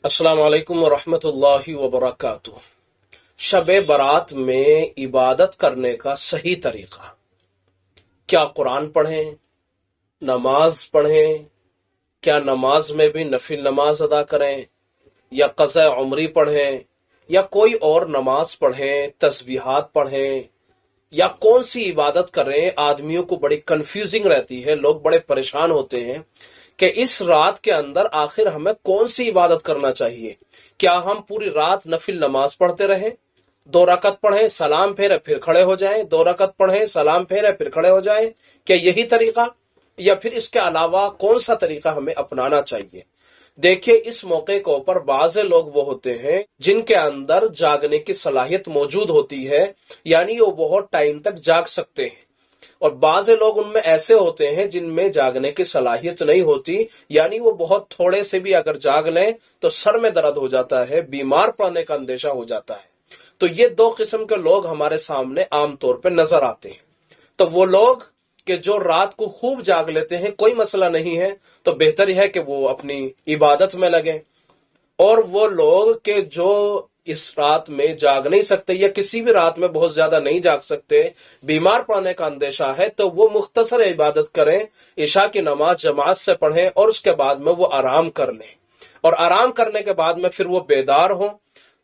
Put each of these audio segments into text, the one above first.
अस्सलाम वालेकुम वरहमतुल्लाहि वबरकातुह। शब बारात में इबादत करने का सही तरीका क्या? कुरान पढ़ें, नमाज पढ़ें, क्या नमाज में भी नफिल नमाज अदा करें, या क़ज़ा उम्री पढ़ें, या कोई और नमाज पढ़ें, तस्बीहात पढ़ें, या कौन सी इबादत करें? आदमियों को बड़ी कंफ्यूजिंग रहती है, लोग बड़े परेशान होते हैं कि इस रात के अंदर आखिर हमें कौन सी इबादत करना चाहिए। क्या हम पूरी रात नफिल नमाज पढ़ते रहें, 2 रकत पढ़ें, सलाम फेरे फिर खड़े हो जाएं, 2 रकत पढ़ें, सलाम फेरे फिर खड़े हो जाएं? क्या यही तरीका, या फिर इसके अलावा कौन सा तरीका हमें अपनाना चाहिए? देखिए, इस मौके के ऊपर बाज़ लोग वो होते हैं जिनके अंदर जागने की सलाहियत मौजूद होती है, यानी वो बहुत टाइम तक जाग सकते हैं, और बाज़ लोग उनमें ऐसे होते हैं जिनमें जागने की सलाहियत नहीं होती, यानी वो बहुत थोड़े से भी अगर जाग लें तो सर में दर्द हो जाता है, बीमार पड़ने का अंदेशा हो जाता है। तो ये 2 किस्म के लोग हमारे सामने आमतौर पर नजर आते हैं। तो वो लोग कि जो रात को खूब जाग लेते हैं, कोई मसला नहीं है, तो बेहतर है कि वो अपनी इबादत में लगे। और वो लोग कि जो इस रात में जाग नहीं सकते, या किसी भी रात में बहुत ज्यादा नहीं जाग सकते, बीमार पड़ने का अंदेशा है, तो वो मुख्तसर इबादत करें, इशा की नमाज जमात से पढ़ें, और उसके बाद में वो आराम कर लें, और आराम करने के बाद में फिर वो बेदार हों।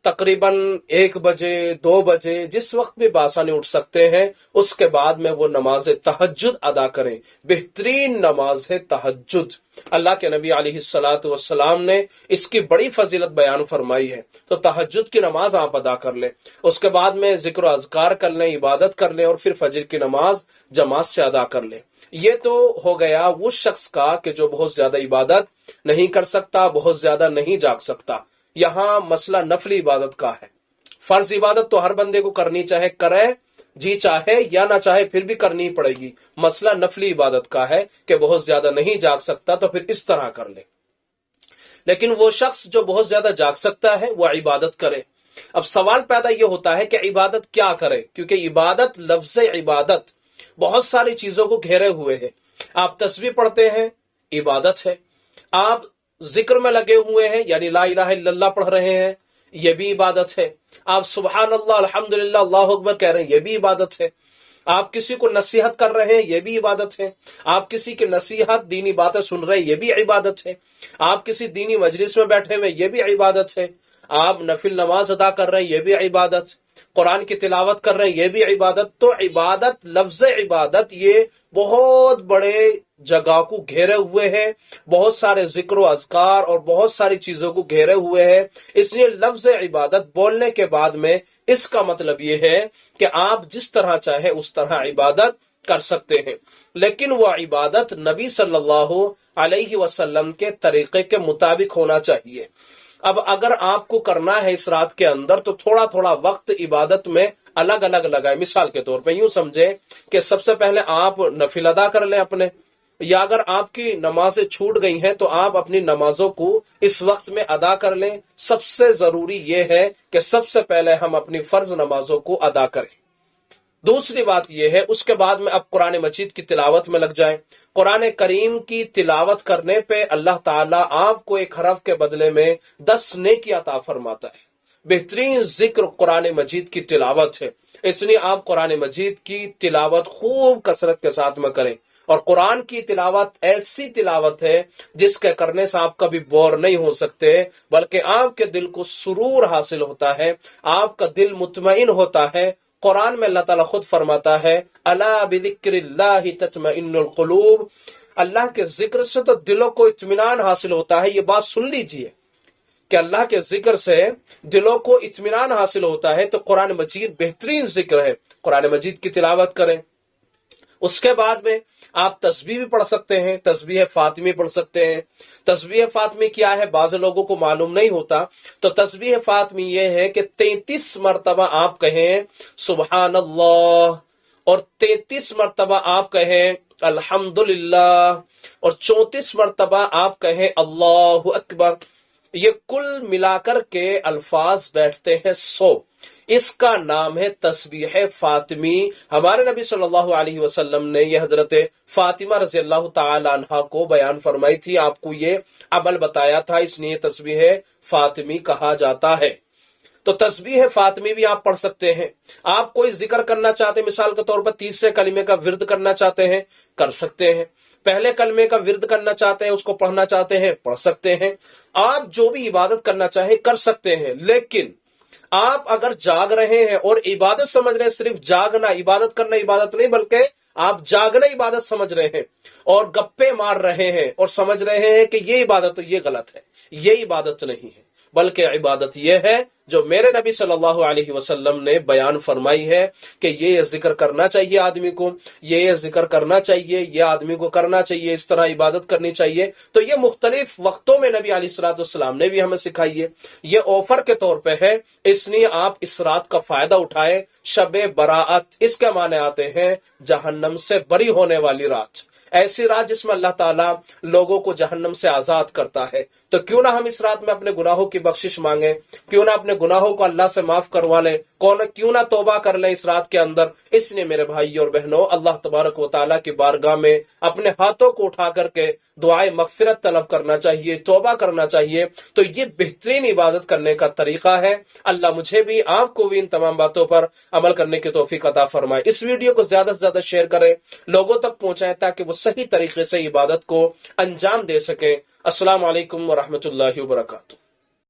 तकरीबन 1 बजे 2 बजे जिस वक्त भी बासानी उठ सकते हैं, उसके बाद में वो नमाज तहज्जुद अदा करें। बेहतरीन नमाज है तहज्जुद। अल्लाह के नबी अलैहिस्सलातु वस्सलाम ने इसकी बड़ी फजीलत बयान फरमाई है। तो तहज्जुद की नमाज आप अदा कर लें, उसके बाद में जिक्र अज़कार कर लें, इबादत कर लें, और फिर फजर की नमाज जमात से अदा कर लें। ये तो हो गया उस शख्स का कि जो बहुत ज्यादा इबादत नहीं कर सकता, बहुत ज्यादा नहीं जाग सकता। यहां मसला नफली इबादत का है। फर्ज इबादत तो हर बंदे को करनी, चाहे करे जी चाहे या ना चाहे, फिर भी करनी पड़ेगी। मसला नफली इबादत का है कि बहुत ज्यादा नहीं जाग सकता, तो फिर इस तरह कर ले। लेकिन वो शख्स जो बहुत ज्यादा जाग सकता है, वो इबादत करे। अब सवाल पैदा ये होता है कि इबादत क्या करे, क्योंकि इबादत, लफ्ज़ इबादत बहुत सारी चीजों को घेरे हुए है। आप तस्बीह पढ़ते हैं, इबादत है। आप जिक्र में लगे हुए हैं, यानी ला इलाहा इल्लल्लाह पढ़ रहे हैं, यह भी इबादत है। आप सुभान अल्लाह, अल्हम्दुलिल्लाह, अल्लाहु अकबर कह रहे हैं, यह भी इबादत है। आप किसी को नसीहत कर रहे हैं, यह भी इबादत है। आप किसी की नसीहत, दीनी बातें सुन रहे हैं, यह भी इबादत है। आप किसी दीनी मजलिस में बैठे हुए, यह भी इबादत है। आप नफिल नमाज अदा कर रहे हैं, यह भी इबादत। कुरान की तिलावत कर रहे हैं, यह भी इबादत। तो इबादत, लफ्ज़ इबादत, ये बहुत बड़े जगह को घेरे हुए है, बहुत सारे जिक्र अज़कार और बहुत सारी चीजों को घेरे हुए है। इसलिए लफ्ज़ इबादत बोलने के बाद में इसका मतलब ये है कि आप जिस तरह चाहे उस तरह इबादत कर सकते हैं, लेकिन वह इबादत नबी सल्लल्लाहु अलैहि वसल्लम के तरीके के मुताबिक होना चाहिए। अब अगर आपको करना है इस रात के अंदर, तो थोड़ा थोड़ा वक्त इबादत में अलग अलग लगाए। मिसाल के तौर पे यूं समझे कि सबसे पहले आप नफिल अदा कर लें अपने, या अगर आपकी नमाजें छूट गई हैं तो आप अपनी नमाजों को इस वक्त में अदा कर लें। सबसे जरूरी यह है कि सबसे पहले हम अपनी फर्ज नमाजों को अदा करें। दूसरी बात यह है, उसके बाद में अब कुरान मजीद की तिलावत में लग जाएं। कुरान करीम की तिलावत करने पे अल्लाह ताला आपको 1 हरफ के बदले में 10 नेकी अता फरमाता है। बेहतरीन जिक्र कुरान मजीद की तिलावत है, इसलिए आप कुरान मजीद की तिलावत खूब कसरत के साथ में करें। और कुरान की तिलावत ऐसी तिलावत है जिसके करने से आप कभी बोर नहीं हो सकते, बल्कि आपके दिल को सुरूर हासिल होता है, आपका दिल मुतमईन होता है। कुरान में अल्लाह ताला खुद फरमाता है, अला बिज़िक्रिल्लाहि तत्मइन्नुल कुलूब, अल्लाह के जिक्र से तो दिलों को इत्मीनान हासिल होता है। ये बात सुन लीजिए कि अल्लाह के जिक्र से दिलों को इत्मीनान हासिल होता है। तो कुरान मजीद बेहतरीन जिक्र है, कुरान मजीद की तिलावत करें। उसके बाद में आप तस्बीह भी पढ़ सकते हैं, तस्बीह फातिमी पढ़ सकते हैं। तस्बीह फातिमी क्या है, बाज़ लोगों को मालूम नहीं होता। तो तस्बीह फातिमी ये है कि 33 मरतबा आप कहें सुभान अल्लाह, और 33 मरतबा आप कहें अल्हम्दुलिल्लाह, और 34 मरतबा आप कहें अल्लाहु अकबर। ये कुल मिलाकर के अल्फाज बैठते हैं 100। اس کا نام ہے تسبیح فاطمی۔ ہمارے نبی صلی اللہ علیہ وسلم نے یہ حضرت فاطمہ رضی اللہ تعالی عنہا کو بیان فرمائی تھی، آپ کو یہ عمل بتایا تھا، اس لیے تسبیح فاطمی کہا جاتا ہے۔ تو تسبیح فاطمی بھی آپ پڑھ سکتے ہیں۔ آپ کوئی ذکر کرنا چاہتے ہیں، مثال کے طور پر تیسرے کلمے کا ورد کرنا چاہتے ہیں، کر سکتے ہیں۔ پہلے کلمے کا ورد کرنا چاہتے ہیں، اس کو پڑھنا چاہتے ہیں، پڑھ سکتے ہیں۔ آپ جو بھی عبادت کرنا چاہیں کر سکتے ہیں، لیکن آپ اگر جاگ رہے ہیں اور عبادت سمجھ رہے ہیں، صرف جاگنا عبادت کرنا عبادت نہیں، بلکہ آپ جاگنا عبادت سمجھ رہے ہیں اور گپے مار رہے ہیں اور سمجھ رہے ہیں کہ یہ عبادت یہ غلط ہے، یہ عبادت نہیں ہے، بلکہ عبادت یہ ہے جو میرے نبی صلی اللہ علیہ وسلم نے بیان فرمائی ہے کہ یہ ذکر کرنا چاہیے آدمی کو، یہ ذکر کرنا چاہیے، یہ آدمی کو کرنا چاہیے، اس طرح عبادت کرنی چاہیے۔ تو یہ مختلف وقتوں میں نبی علیہ الصلوۃ والسلام نے بھی ہمیں سکھائی ہے، یہ آفر کے طور پہ ہے، اس لیے آپ اس رات کا فائدہ اٹھائیں۔ شب براءت اس کے معنی آتے ہیں جہنم سے بری ہونے والی رات، ایسی رات جس میں اللہ تعالیٰ لوگوں کو جہنم سے آزاد کرتا ہے۔ تو کیوں نہ ہم اس رات میں اپنے گناہوں کی بخشش مانگیں، کیوں نہ اپنے گناہوں کو اللہ سے معاف کروا لیں، کیوں نہ توبہ کر لیں اس رات کے اندر۔ اس لیے میرے بھائی اور بہنوں، اللہ تبارک و تعالیٰ کی بارگاہ میں اپنے ہاتھوں کو اٹھا کر کے دعائے مغفرت طلب کرنا چاہیے، توبہ کرنا چاہیے۔ تو یہ بہترین عبادت کرنے کا طریقہ ہے۔ اللہ مجھے بھی آپ کو بھی ان تمام باتوں پر عمل کرنے کی توفیق عطا فرمائے۔ اس ویڈیو کو زیادہ سے زیادہ شیئر کریں، لوگوں تک پہنچائیں تاکہ وہ صحیح طریقے سے عبادت کو انجام دے سکیں۔ السلام علیکم ورحمۃ اللہ وبرکاتہ۔